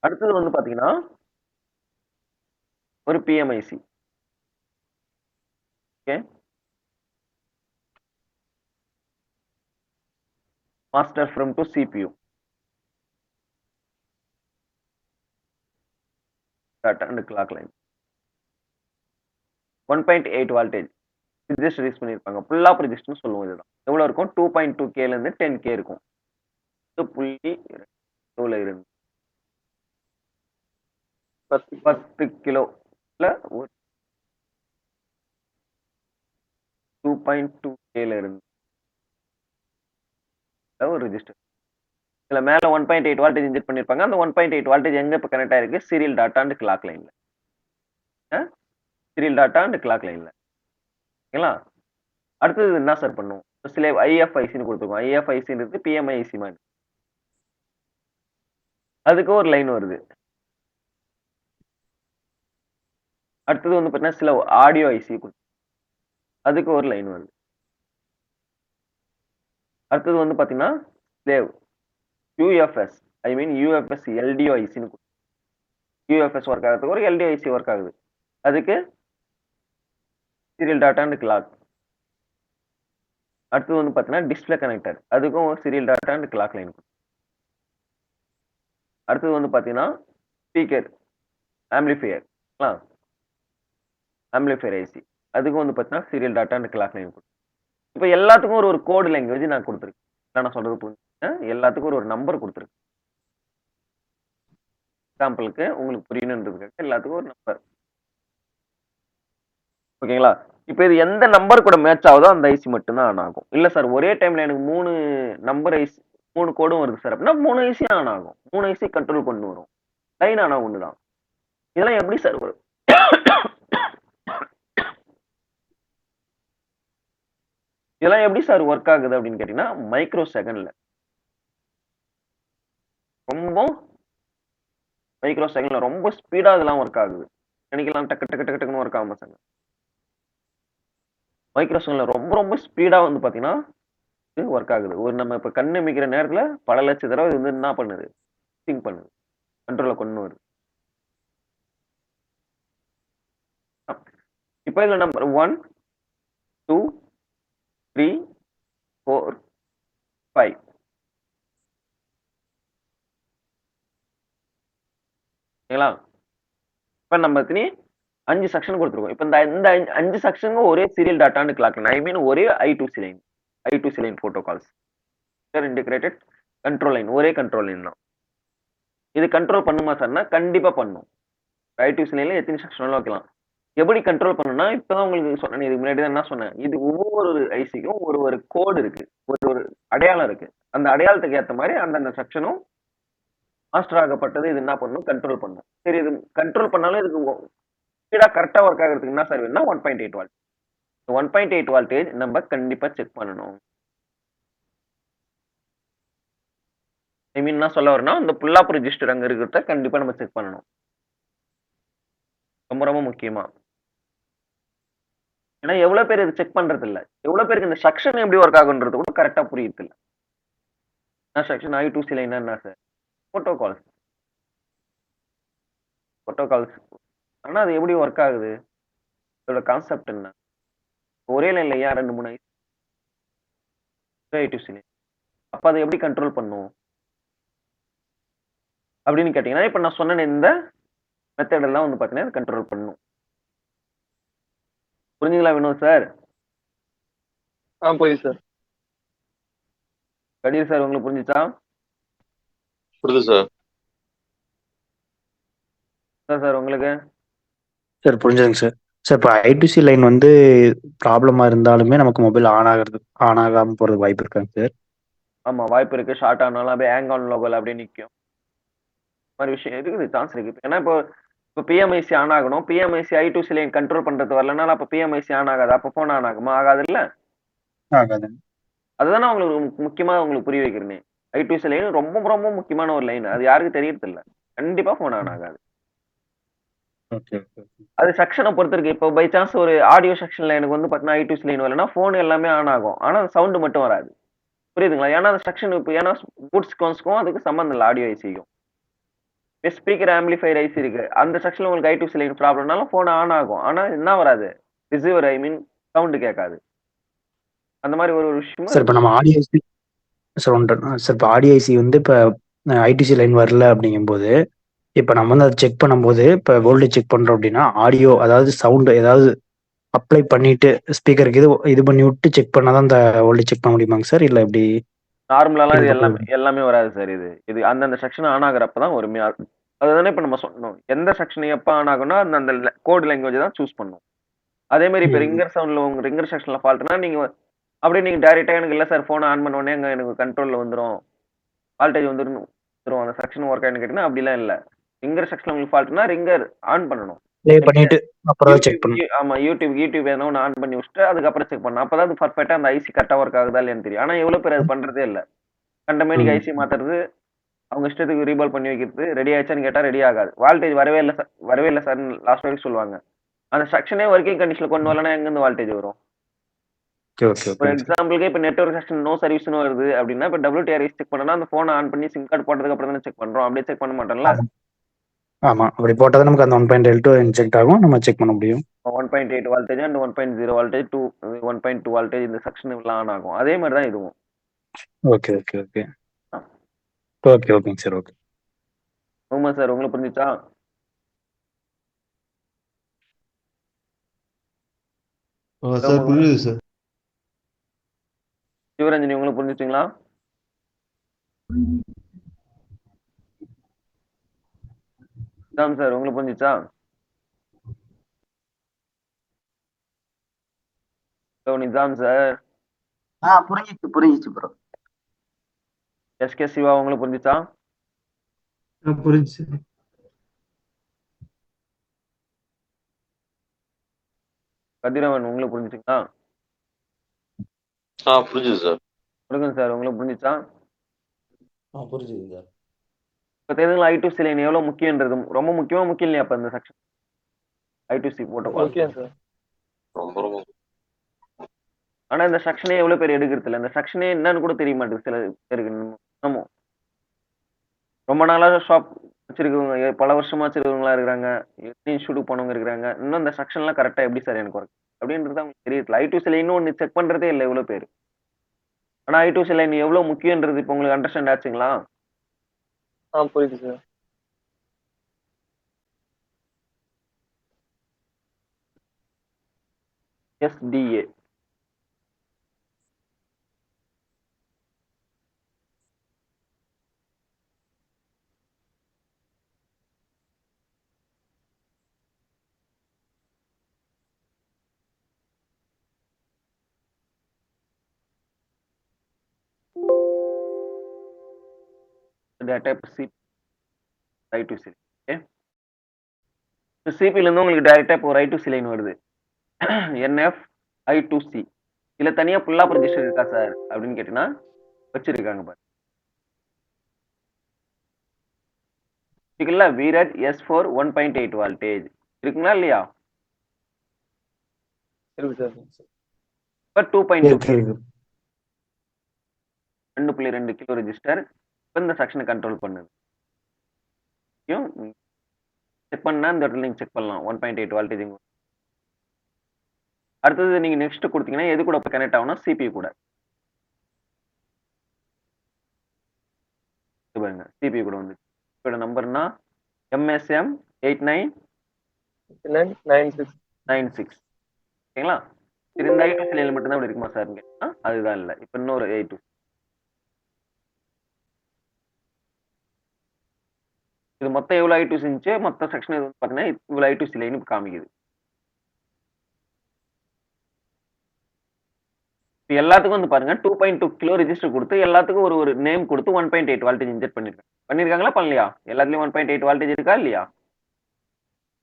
அடுத்தது வந்து பாத்தீங்கன்னா ஒரு PMIC. Okay, master from to CPU data and clock line 1.8 voltage register use பண்ணிருப்பாங்க. புல் ஆப் ரிஜிஸ்டர்னு சொல்லுவோம். இதுதான் எவ்வளவு இருக்கும்? 2.2K ல இருந்து 10K இருக்கும். 10.2ல இருந்து 10 கிலோல ஒரு 2.2K ல இருந்து ஒரு ரிஜிஸ்டர். இதுல மேல 1.8 வால்டேஜ் இன்ஜெக்ட் பண்ணிருப்பாங்க. அந்த 1.8 வால்டேஜ் எங்க இப்ப கனெக்ட் ஆயிருக்கு? சீரியல் டாட்டா அண்ட் கிளாக் லைன்ல. சீரியல் டாட்டா அண்ட் கிளாக் லைன்ல. ஓகேங்களா? அடுத்தது என்ன சார் பண்ணும்? சில ஐஎஃப்ஐசின்னு கொடுத்துருக்கோம். ஐஎஃப்ஐசின்றது பிஎம்ஐசி மாதிரி. அதுக்கு ஒரு லைன் வருது. அடுத்தது வந்து பார்த்தீங்கன்னா சில ஆடியோ ஐசி அதுக்கு ஒரு லைன் வருது. அடுத்தது வந்து பார்த்தீங்கன்னா ஸ்லேவ் யூஎஃப்எஸ், ஐ மீன் யூஎஃப்எஸ் எல்டிஓ ஐசின்னு யூஎஃப்எஸ் ஒர்க் ஆகிறதுக்கு ஒரு எல்டிஓ ஐசி ஒர்க் ஆகுது. அதுக்கு சீரியல் டாட்டா அண்ட் கிளாக். அடுத்தது வந்து பார்த்தீங்கன்னா டிஸ்பிளே கனெக்டர், அதுக்கும் ஒரு serial data and clock line. அடுத்தது வந்து பார்த்தீங்கன்னா ஸ்பீக்கர் ஆம்பிளிஃபையர், ஆம்பிளிஃபையர் ஐசி, அதுக்கும் வந்து பார்த்தீங்கன்னா serial data and clock line. இப்போ எல்லாத்துக்கும் ஒரு கோடு லாங்குவேஜ் நான் கொடுத்துருக்கேன். நான் சொல்றது புரிஞ்சுங்க. எல்லாத்துக்கும் ஒரு நம்பர் கொடுத்துருக்கேன். எக்ஸாம்பிளுக்கு உங்களுக்கு புரியணுன்றதுக்காக எல்லாத்துக்கும் ஒரு நம்பர். ஓகேங்களா? இப்போ இது எந்த நம்பர் கூட மேட்ச் ஆகுதோ அந்த ஐசி மட்டும்தான் ஆன் ஆகும். இல்ல சார் ஒரே டைம்ல எனக்கு 3 நம்பர் ஐசி 3 கோடும் வருது சார் அப்படின்னா 3 ஐசி ஆன் ஆகும். 3 ஐசி கண்ட்ரோல் கொண்டு வரும். லைன் ஆனா ஒண்ணுதான். இதெல்லாம் எப்படி சார் வரும்? இதெல்லாம் எப்படி சார் ஒர்க் ஆகுது அப்படின்னு கேட்டீங்கன்னா மைக்ரோ செகண்ட்ல ரொம்ப மைக்ரோ செகண்ட்ல ரொம்ப ஸ்பீடா இதெல்லாம் ஒர்க் ஆகுது. நினைக்கலாம் டக்கு டக்கு டக்கு டக்குன்னு ஒர்க் ஆகாம சார். மைக்ரோ செகண்ட்ல ரொம்ப ரொம்ப ஸ்பீடா வந்து பாத்தீங்கன்னா ஒர்க் ஆகுது. ஒரு நம்ம இப்ப கண் இமைக்கிற நேரத்துல பல லட்ச தடவை இது வந்து என்ன பண்ணுது? திங்க் பண்ணுது. கண்ட்ரோல்ல கொண்டு வருது. இப்ப இதுல நம்பர் 1, 2, 3, 4, 5. சரிங்களா? இப்ப நம்ம எத்தனை 5 செக்ஷன் கொடுத்துருக்கோம். இப்ப இந்த 5 செக்ஷனுக்கும் ஒரே சீரியல் டாட்டான்னு கிளாக் ஐ மீன் ஒரே I2C line protocols integrated control line ஒரே கண்ட்ரோல் லைன் தான். இது கண்ட்ரோல் பண்ணுமா சார்னா கண்டிப்பா பண்ணும். I2C லைன்ல எத்தனை செக்ஷன் வைக்கலாம். எப்படி கண்ட்ரோல் பண்ணணும்னா இப்பதான் உங்களுக்கு சொன்னேன், இதுக்கு முன்னாடி தான் என்ன சொன்னேன், இது ஒவ்வொரு ஐசிக்கும் ஒரு கோடு இருக்கு, ஒரு அடையாளம் இருக்கு. அந்த அடையாளத்துக்கு ஏற்ற மாதிரி அந்தந்த செக்ஷனும் மாஸ்டர் ஆகப்பட்டது இது என்ன பண்ணும், கண்ட்ரோல் பண்ணும். சரி, இது கண்ட்ரோல் பண்ணாலும் இதுக்கு ஸ்பீடா கரெக்டா ஒர்க் ஆகிறதுக்கு என்ன சார் வேணும்னா 1.8 வால்ட். 1.8 வால்டேஜ் நம்ம கண்டிப்பா செக் பண்ணணும். ஐ மீன் என்ன சொல்ல வரேன்னா இந்த புல் அப் ரெஜிஸ்டர் அங்க இருக்கிறத கண்டிப்பா நம்ம செக் பண்ணணும். ரொம்ப ரொம்ப முக்கியமா. ஏன்னா எவ்வளவு பேர் இது செக் பண்றது இல்ல, எவ்வளவு பேருக்கு இந்த செக்ஷன் எப்படி ஒர்க் ஆகுன்றது கூட கரெக்டா புரியுது இல்ல. செக்ஷன் I2C லைன் என்ன சார்? புரோட்டோகால்ஸ். ஆனா அது எப்படி ஒர்க் ஆகுது? இதோட கான்செப்ட் என்ன? ஒரே லைன்ல ஏன் 2 3 I2C லைன்? அப்ப அதை எப்படி கண்ட்ரோல் பண்ணும் அப்படின்னு கேட்டீங்கன்னா இப்ப நான் சொன்ன இந்த மெத்தட் எல்லாம் வந்து பாத்தீங்கன்னா கண்ட்ரோல் பண்ணும். புரிஞ்சுங்களா வினோத் சார்? புரியுது சார். கதிர் சார் உங்களுக்கு புரிஞ்சுச்சா? புரியுது சார். சார் உங்களுக்கு சார் புரிஞ்சுதுங்க சார். சார் இப்போ I2C லைன் வந்து ப்ராப்ளமா இருந்தாலுமே நமக்கு மொபைல் ஆன் ஆகாம போறதுக்கு வாய்ப்பு இருக்காங்க சார்? ஆமா வாய்ப்பு இருக்கு. ஷார்ட் ஆனாலும் அப்படியே ஹேங் ஆன் லோகல் அப்படியே நிற்கும். மாதிரி விஷயம் இருக்குது, சான்ஸ் இருக்கு. ஏன்னா இப்போ பிஎம்ஐசி ஆன் ஆகணும். பிஎம்ஐசி I2C லைன் கண்ட்ரோல் பண்றது வரலனால அப்ப பிஎம்ஐசி ஆன் ஆகாது. அப்ப போன் ஆன் ஆகுமா? ஆகாது இல்ல. ஆகாது. அதுதானே உங்களுக்கு முக்கியமா உங்களுக்கு புரிய வைக்கிறேனே. I2C லைன் ரொம்ப ரொம்ப முக்கியமான ஒரு லைன். அது யாருக்கு தெரியறது இல்ல. கண்டிப்பா போன் ஆன் ஆகாது. அது செக்ஷனை பொறுத்து இருக்கு. இப்போ பை சான்ஸ் ஒரு ஆடியோ செக்ஷன்ல எனக்கு வந்து பாத்தீங்கன்னா I2C லைன் வரலன்னா போன் எல்லாமே ஆன் ஆகும். ஆனா சவுண்ட் மட்டும் வராது. புரியுதுங்களா? ஏன்னா அந்த செக்ஷன் இப்போ ஏன்னா பூட்ஸ் கான்ஸ்க்கும் அதுக்கு சம்பந்தம் இல்லை. ஆடியோ ஐசிக்கும் ஸ்பீக்கர் ஆம்பிளிஃபைர் ஐசி இருக்கு. அந்த செக்ஷன்ல உங்களுக்கு I2C லைன் ப்ராப்ளம்னால போன் ஆன் ஆகும். ஆனா என்ன வராது, ரிசீவர் ஐ மீன் சவுண்ட் கேட்காது. அந்த மாதிரி ஒரு விஷயம் சார் இப்போ நம்ம ஆடியோ ஐசி சார் இப்போ ஆடியோ ஐசி வந்து இப்போ I2C லைன் வரல அப்படிங்கும்போது இப்போ நம்ம வந்து அதை செக் பண்ணும்போது இப்போ வோல்டேஜ் செக் பண்றோம் அப்படின்னா ஆடியோ அதாவது சவுண்ட் ஏதாவது அப்ளை பண்ணிட்டு ஸ்பீக்கருக்கு இது பண்ணி விட்டு செக் பண்ணாதான் அந்த வோல்டேஜ் செக் பண்ண முடியுமாங்க சார்? இல்லை எப்படி? நார்மலாலாம் இது எல்லாமே வராது சார். இது அந்தந்த செக்ஷன் ஆன் ஆகுறப்பதான் ஒரு அதுதானே இப்ப நம்ம சொன்னோம். எந்த செக்ஷன் எப்ப ஆன் ஆகும்னா அந்த கோட் லாங்குவேஜ் தான் சூஸ் பண்ணும். அதே மாதிரி இப்ப ரிங்கர் சவுண்ட்ல உங்க ரிங்கர் செக்ஷன்ல ஃபால்ட்னா நீங்க அப்படியே நீங்க டைரக்டா எனக்கு இல்ல சார் போன் ஆன் பண்ண உடனே எனக்கு கண்ட்ரோல்ல வந்துடும், வால்டேஜ் வந்துடும் அந்த செக்ஷன் ஒர்க் ஆயின்னு கேட்டீங்கன்னா அப்படிலாம் இல்ல. ரிங்கர் செக்ஷன்ல உங்களுக்கு ஃபால்ட்னா ரிங்கர் ஆன் பண்ணணும். ப்ளே பண்ணிட்டு அப்புறம் செக் பண்ணணும். ஆமா யூடியூப் ஏதோ ஒன்று ஆன் பண்ணி வச்சுட்டு அதுக்கப்புறம் செக் பண்ணணும். அப்பதான் அது பர்ஃபெக்டா அந்த ஐசி கரெக்டா ஒர்க் ஆகுதா இல்லையான்னு தெரியும். ஆனா எவ்வளவு பேர் அது பண்றதே இல்ல. கண்டமேனிக்கு ஐசி மாத்துறது, அவங்க இஷ்டத்துக்கு ரீபால் பண்ணி வைக்கிறது. ரெடி ஆயிடுச்சான்னு கேட்டா ரெடி ஆகாது. வால்டேஜ் வரவே இல்லை சார் லாஸ்ட் வரைக்கும் சொல்லுவாங்க. அந்த செக்ஷனே ஒர்க்கிங் கண்டிஷன்ல கொண்டு வரலன்னா எங்க இருந்து வால்டேஜ் வரும்? ஃபார் எக்ஸாம்பிளுக்கு இப்ப நெட்வொர்க் செக்ஷன் நோ சர்வீஸ்னு வருது அப்படின்னா இப்ப WTRS செக் பண்ணனா அந்த போனை ஆன் பண்ணி சிம் கார்டு போட்டதுக்கு அப்புறம் தானே செக் பண்றோம். அப்படியே செக் பண்ண மாட்டோம்ல. ஆமா, அப்படி போட்டாதான் நமக்கு அந்த 1.L2 இன்ஜெக்ட் ஆகும், நம்ம செக் பண்ண முடியும். 1.8 வால்டேஜ் அண்ட் 1.0 வால்டேஜ் 1.2 வால்டேஜ் இந்த செக்ஷன் எல்லாம் ஆன் ஆகும். அதே மாதிரி தான் இதுவும். ஓகே ஓகேங்க சார். ஓகே ஆமா சார், உங்களுக்கு புரிஞ்சுச்சா? சார் புரியுது சார். சிவரஞ்சனி உங்களுக்கு புரிஞ்சுச்சுங்களா? சார் உங்களுக்கு புரிஞ்சுச்சா? நிஜாம் சார். புரிஞ்சிச்சு ப்ரோ. எஸ்கே சிவா உங்களுக்கு புரிஞ்சுச்சா? புரியுது. கதிரவன் உங்களுக்கு புரிஞ்சுச்சுங்களா? புரிஞ்சுது சார். முருகன் சார் உங்களுக்கு புரிஞ்சுச்சா? புரிஞ்சுது சார். இப்போ தெரியுதுங்களா I2C லைன் எவ்வளோ முக்கியன்றது ரொம்ப முக்கியமா முக்கியம் இல்லையா அப்போ இந்த செக்ஷன் I2C போட்டோகால் ஓகே சார். ரொம்ப ரொம்ப ஆனா இந்த செக்ஷனே எவ்வளோ பேர் எடுக்கிறது இல்லை இந்த செக்ஷனே என்னன்னு கூட தெரிய மாட்டேங்குது சில பேருக்கு நம்ம ரொம்ப நாளா ஷாப் வச்சிருக்கவங்க பல வருஷமா வச்சிருக்கவங்களா இருக்கிறாங்க இன்ஸ்டியூட் போனவங்க இருக்கிறாங்க இன்னும் இந்த செக்ஷன்லாம் கரெக்டா எப்படி சார் எனக்கு ஒர்க் அப்படின்றது அவங்களுக்கு தெரியல I2C லைன் ஒன்று செக் பண்றதே இல்லை இவ்வளோ பேர் ஆனா I2C லைன் எவ்வளோ முக்கியன்றது இப்போ உங்களுக்கு அண்டர்ஸ்டாண்ட் ஆச்சுங்களா புரியுது sir. SDA data I2C okay சிபில இருந்து உங்களுக்கு டைரக்டா இப்போ ஒரு I2C லைன் வருது NF I2C இதுல தனியா புல்லா ரெஜிஸ்டர் இருக்கா சார் அப்படின்னு கேட்டீங்கன்னா வச்சிருக்காங்க பாரு இருக்குல்ல VRAT S4 1.8 வோல்டேஜ் இருக்குங்களா இல்லையா இருக்கு சார். இப்போ 2.2 இருக்கு இருக்கு 2.2 கிலோ ரெஜிஸ்டர் இப்போ இந்த செக்ஷனை கண்ட்ரோல் பண்ணுது செக் பண்ணா இந்த இடத்துல நீங்க செக் பண்ணலாம் 1.8 வோல்டேஜ் அடுத்தது நீங்க நெக்ஸ்ட் கொடுத்தீங்கன்னா எது கூட கனெக்ட் ஆகும்னா CPU கூட இது பாருங்க CPU கூட வந்து இதோட நம்பர்னா MSM 96 8996 ஓகேங்களா இது இந்த I2C லைன்ல மட்டும் தான் இப்படி இருக்குமா சார் கேட்டா அதுதான் இல்லை இப்போ இன்னொரு I2C இது மொத்தம் எவ்வளோ I2C இருந்துச்சு மொத்த செக்ஷன் இது பார்த்தீங்கன்னா இவ்வளோ I2C லைன் இப்போ காமிக்குது இப்போ எல்லாத்துக்கும் வந்து பாருங்க 2.2 கிலோ ரெஜிஸ்டர் கொடுத்து எல்லாத்துக்கும் ஒரு ஒரு நேம் கொடுத்து 1.8 வோல்டேஜ் இன்ஜெக்ட் பண்ணிருக்காங்களா பண்ணலையா எல்லாத்துலயும் 1.8 வோல்டேஜ் இருக்கா இல்லையா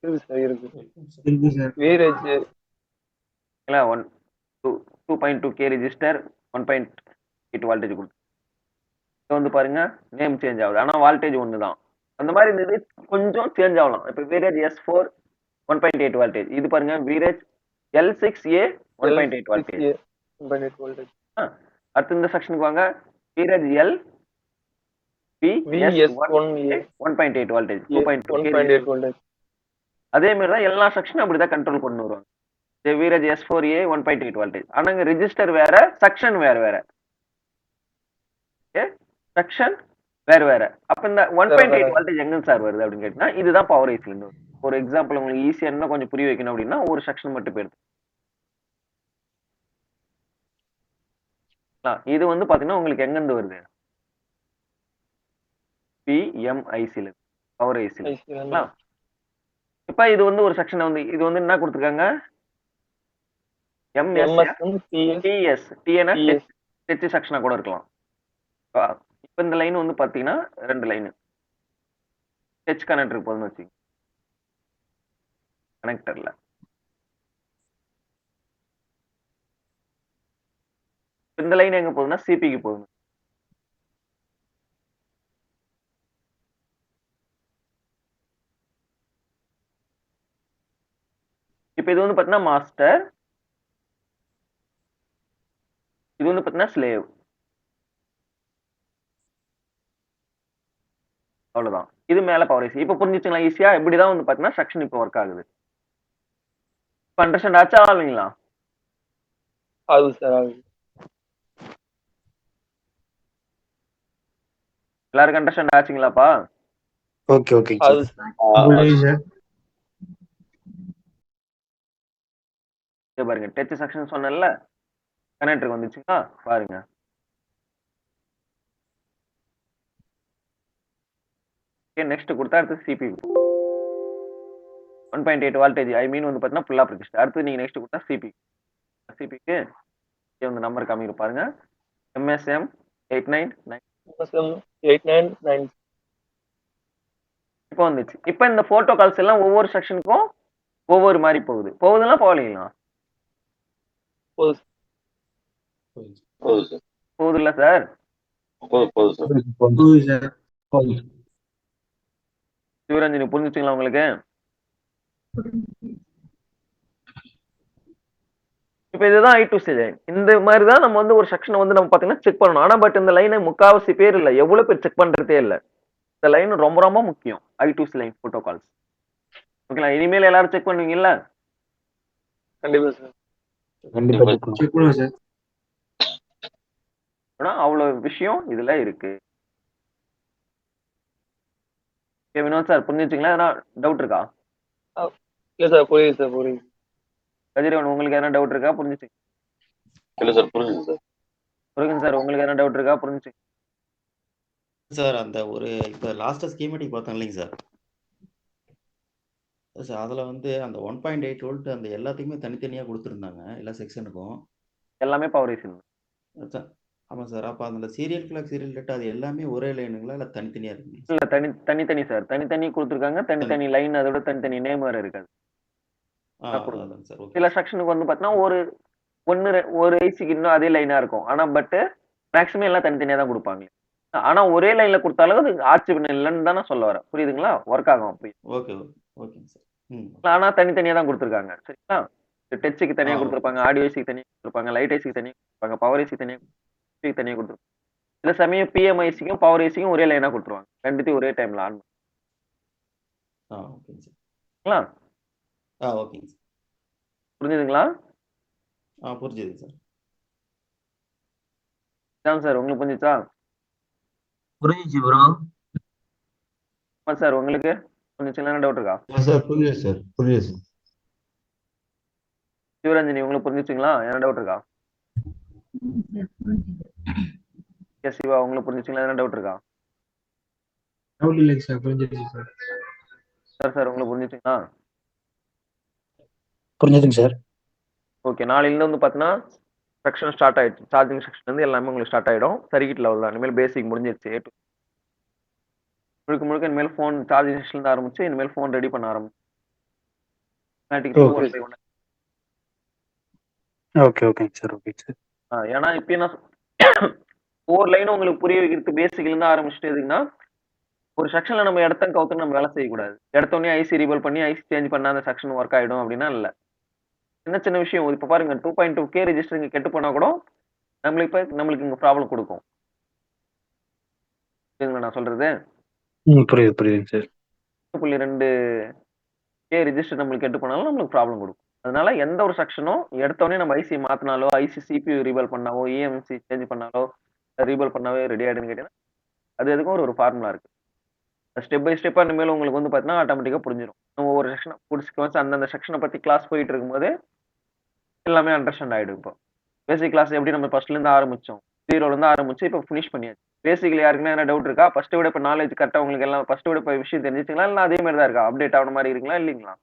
இருக்கு சார். இருக்கு. இருக்கு சார். வீரேஜ் இல்லை 2.2 கே ரெஜிஸ்டர் 1.8 வோல்டேஜ் கொடுத்து இது வந்து பாருங்க நேம் சேஞ்ச் ஆகுது ஆனால் வால்டேஜ் ஒன்று தான் அந்த மாதிரி இந்த இது கொஞ்சம் சேஞ்ச் ஆகலாம் இப்போ வீரேஜ் S4 1.8 வோல்டேஜ் இது பாருங்க வீரேஜ் L6A 1.8 வோல்டேஜ் 1.8 வோல்டேஜ். அடுத்து இந்த செக்ஷனுக்கு வாங்க வீரேஜ் L VS1A 1.8 வோல்டேஜ் 1.8 வோல்டேஜ். அதே மாதிரி தான் எல்லா செக்ஷனும் அப்படிதான் கண்ட்ரோல் கொண்டு வருவாங்க வீரேஜ் S4A 1.8 வோல்டேஜ் ஆனா இங்க ரெஜிஸ்டர் வேற செக்ஷன் வேற வேற செக்ஷன் வேற வேற அப்ப இந்த 1.8 வோல்டேஜ் எங்க சார் வருது அப்படின்னு கேட்டீங்கன்னா இதுதான் பவர் ஐசி ஒரு எக்ஸாம்பிள் உங்களுக்கு ஈஸியா இன்னும் கொஞ்சம் புரிய வைக்கணும் அப்படின்னா ஒரு செக்ஷன் மட்டும் போயிடுது இது வந்து பாத்தீங்கன்னா உங்களுக்கு எங்க இருந்து வருது PMIC பவர் ஐசி இப்ப இது வந்து ஒரு செக்ஷன் வந்து இது வந்து என்ன கொடுத்துருக்காங்க TS டச் செக்ஷனா கூட இருக்கலாம் இப்ப இந்த லைன் வந்து பாத்தீங்கன்னா ரெண்டு லைன் டச் கனெக்டர் போதும்னு வச்சுங்க கனெக்டர்ல இந்த லைன் எங்க போகுதுன்னா சிபிக்கு போகுது இப்ப இது வந்து பாத்தீங்கன்னா மாஸ்டர் இது வந்து பாத்தீங்கன்னா ஸ்லேவ் அவ்வளவுதான் இது மேல பவர் ஐசி இப்ப புரிஞ்சுச்சுங்களா ஈஸியா இப்படிதான் வந்து பாத்தீங்கன்னா செக்ஷன் இப்ப ஒர்க் ஆகுது இப்ப அண்டர்ஸ்டாண்ட் ஆச்சா இல்லைங்களா ஆகுது சார். ஆகுது. எல்லாருக்கும் அண்டர்ஸ்டாண்ட் ஆச்சுங்களாப்பா ஓகே ஓகே ஆகுது சார். சார். பாருங்க டச் செக்ஷன் சொன்னேன்ல கனெக்டருக்கு வந்துச்சுங்களா பாருங்க நெக்ஸ்ட் கொடுத்தா அடுத்து CPU 1.8 வோல்டேஜ் ஐ மீன் வந்து பாத்தீங்கன்னா ஃபுல்லா ரெஜிஸ்டர் அடுத்து நீங்க நெக்ஸ்ட் கொடுத்தா சிபிக்கு இந்த நம்பர் காமிங்க பாருங்க MSM 899 இப்போ வந்துச்சு இப்போ இந்த போட்டோ கால்ஸ் எல்லாம் ஒவ்வொரு செக்ஷனுக்கும் ஒவ்வொரு மாதிரி போகுதுன்னா போகலீங்களா போகுது இல்ல சார் போதும் சார். போகுது சார். போகுது. சிவரஞ்சனி புரிஞ்சுச்சுங்களா உங்களுக்கு? இப்ப இதுதான் I2C லைன். இந்த மாதிரி தான் நம்ம வந்து ஒரு செக்ஷனை வந்து நம்ம பாத்தீங்கன்னா செக் பண்ணணும். ஆனா பட் இந்த லைனை முக்காவாசி பேர் இல்ல, எவ்வளவு பேர் செக் பண்றதே இல்ல. இந்த லைன் ரொம்ப ரொம்ப முக்கியம். I2C line protocols. ஓகேங்களா? இனிமேல் எல்லாரும் செக் பண்ணுவீங்கல்ல? கண்டிப்பா சார். கண்டிப்பா check பண்ணுவோம். செக் பண்ணுவோம் சார். ஆனா அவ்வளவு விஷயம் இதுல இருக்கு. ஓகே வினோத் சார் புரிஞ்சுச்சுங்களா? எதனா டவுட் இருக்கா? இல்ல சார், புரியுது சார், புரியுது. கதிரவன் உங்களுக்கு எதனா டவுட் இருக்கா? புரிஞ்சுச்சு? இல்ல சார், புரிஞ்சுது சார். முருகன் சார் உங்களுக்கு எதனா டவுட் இருக்கா? புரிஞ்சுச்சு? சார் அந்த ஒரு இப்போ லாஸ்ட்டாக ஸ்கீமேட்டிக் பார்த்தோம் இல்லைங்க சார். சார் அதில் வந்து அந்த 1.8 வோல்ட் அந்த எல்லாத்துக்குமே தனித்தனியாக கொடுத்துருந்தாங்க எல்லா செக்ஷனுக்கும். எல்லாமே பவர் ஐசி. ஆமாம் சார். அப்போ அந்த சீரியல் கிளாக் சீரியல் டேட்டா அது எல்லாமே ஒரே லைனுங்களா இல்லை தனித்தனியாக இருக்குங்க? இல்ல தனித்தனி சார். தனித்தனி கொடுத்துருக்காங்க. தனித்தனி லைன், அதோட தனித்தனி நேம் வேற இருக்காது. அதான் சார். ஓகே சில செக்ஷனுக்கு வந்து பாத்தீங்கன்னா ஒரு ஐசிக்கு இன்னும் அதே லைனா இருக்கும். ஆனா பட் மேக்ஸிமம் எல்லாம் தனித்தனியா தான் கொடுப்பாங்க. ஆனா ஒரே லைன்ல கொடுத்தாலும் அது ஆட்சேபணம் இல்லைன்னு தான் நான் சொல்ல வரேன். புரியுதுங்களா? ஒர்க் ஆகும் அப்படி. ஓகே ஓகேங்க சார். ஆனா தனித்தனியா தான் கொடுத்துருக்காங்க. சரிங்களா? டச்சுக்கு தனியா ஓகே கொடுத்துருப்பாங்க, ஆடியோ ஐசிக்கு தனியா கொடுத்துருப்பாங்க, லைட் ஐசிக்கு தனியா கொடுத்துருப்பாங்க, பவர் ஐசிக்கு தனியா கொடுத்துருப்பாங்க. சில சமயம் பிஎம்ஐசிக்கும் பவர் ஐசிக்கும் ஒரே லைனா கொடுத்துருவாங்க. ரெண்டுத்தையும் ஒரே டைம்ல ஆன் ஓகேங்க சார். பண்ணலாம். ஓகேங்க சார். புரிஞ்சுதுங்களா? புரிஞ்சுதுங்க சார். இதான் சார் உங்களுக்கு புரிஞ்சுச்சா? புரிஞ்சிச்சு ப்ரோ. சார் உங்களுக்கு புரிஞ்சுச்சுங்களா? என்ன டவுட் இருக்கா? சார் புரியுது சார். புரியுது சார். சிவரஞ்சனி உங்களுக்கு புரிஞ்சுச்சுங்களா? என்ன டவுட் இருக்கா? எஸ் சிவா உங்களுக்கு புரிஞ்சுச்சுங்களா? என்ன டவுட் இருக்கா? டவுட் இல்லைங்க சார். புரிஞ்சிருச்சு சார். சார் உங்களுக்கு புரிஞ்சுச்சுங்களா? புரிஞ்சுதுங்க சார். ஓகே, நாளையில வந்து பாத்தீங்கன்னா செக்ஷன் ஸ்டார்ட் ஆயிடுச்சு. சார்ஜிங் செக்ஷன் வந்து எல்லாமே உங்களுக்கு ஸ்டார்ட் ஆயிடும். சர்க்யூட் லெவல் தான். இனிமேல் பேசிக் முடிஞ்சிருச்சு. முழுக்க இனிமேல் ஃபோன் சார்ஜிங் செக்ஷன்ல இருந்து ஆரம்பிச்சு இனிமேல் ஃபோன் ரெடி பண்ண ஆரம்பிச்சு. ஓகேங்க சார். ஓகேங்க சார். ஏன்னா இப்ப என்ன ஒவ்வொரு லைனும் உங்களுக்கு புரிய வைக்கிறது பேசிக்ல இருந்து ஆரம்பிச்சுட்டு எதுக்குன்னா, ஒரு செக்ஷன்ல நம்ம இடத்த கவுத்து நம்ம வேலை செய்யக்கூடாது. எடுத்தோடனே ஐசி ரீபல் பண்ணி ஐசி சேஞ்ச் பண்ணா அந்த செக்ஷன் ஒர்க் ஆயிடும் அப்படின்னா இல்ல. சின்ன விஷயம். இப்ப பாருங்க 2.2K ரெஜிஸ்டர் இங்க கெட்டு போனா கூட நம்மளுக்கு இங்க ப்ராப்ளம் கொடுக்கும். புரியுதுங்களா நான் சொல்றது? புரியுதுங்க சார். 2.2K ரெஜிஸ்டர் நம்மளுக்கு கெட்டு போனாலும் நம்மளுக்கு ப்ராப்ளம் கொடுக்கும். அதனால எந்த ஒரு செக்ஷனும் எடுத்தோடனே நம்ம ஐசி மாத்தினாலோ, ஐசி சிபியூ ரீபல் பண்ணாவோ, இஎம்சி சேஞ்ச் பண்ணாலோ, ரீபல் பண்ணாவே ரெடி ஆயிடுன்னு கேட்டீங்கன்னா அது எதுக்கும் ஒரு ஃபார்முலா இருக்கு. ஸ்டெப் பை ஸ்டெப்பா இனிமேல் உங்களுக்கு வந்து பாத்தீங்கன்னா ஆட்டோமேட்டிக்கா புரிஞ்சிடும். நம்ம ஒவ்வொரு செக்ஷன் புடிச்சு அந்தந்த செக்ஷனை பத்தி கிளாஸ் போயிட்டு இருக்கும்போது எல்லாமே அண்டர்ஸ்டாண்ட் ஆயிடும். இப்போ பேசிக் கிளாஸ் எப்படி நம்ம ஃபர்ஸ்ட்ல இருந்து ஆரம்பிச்சோம், 0ல இருந்து ஆரம்பிச்சு இப்போ ஃபினிஷ் பண்ணியாச்சு. பேசிக்ல யாருக்குன்னா என்ன டவுட் இருக்கா? ஃபர்ஸ்ட் விட இப்போ நாலேஜ் கரெக்டா உங்களுக்கு எல்லாம் ஃபர்ஸ்ட் விட இப்போ விஷயம் தெரிஞ்சுச்சுங்களா? இல்லை அதே மாதிரி தான் இருக்கா? அப்டேட் ஆன மாதிரி இருக்குங்களா இல்லைங்களா?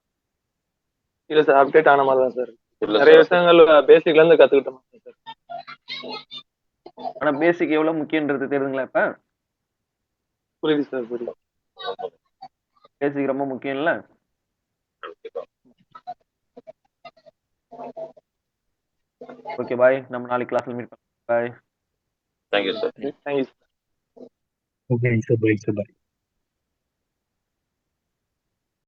இல்ல சார், அப்டேட் ஆன மாதிரி தான் சார். இல்ல நிறைய சார். விஷயங்கள் பேசிக்ல இருந்து கத்துக்கிட்டோம் சார். ஆனா பேசிக் எவ்வளவு முக்கியன்றது தெரியுதுங்களா? இப்ப புரியுது சார், புரியுது. பேசிக் ரொம்ப முக்கியம் இல்ல? ஓகே பாய், நம்ம நாளைக்கு கிளாஸ்ல மீட் பண்ணலாம். Bye. Thank you sir. Thank you sir. ஓகேங்க சார். Bye sir. பை.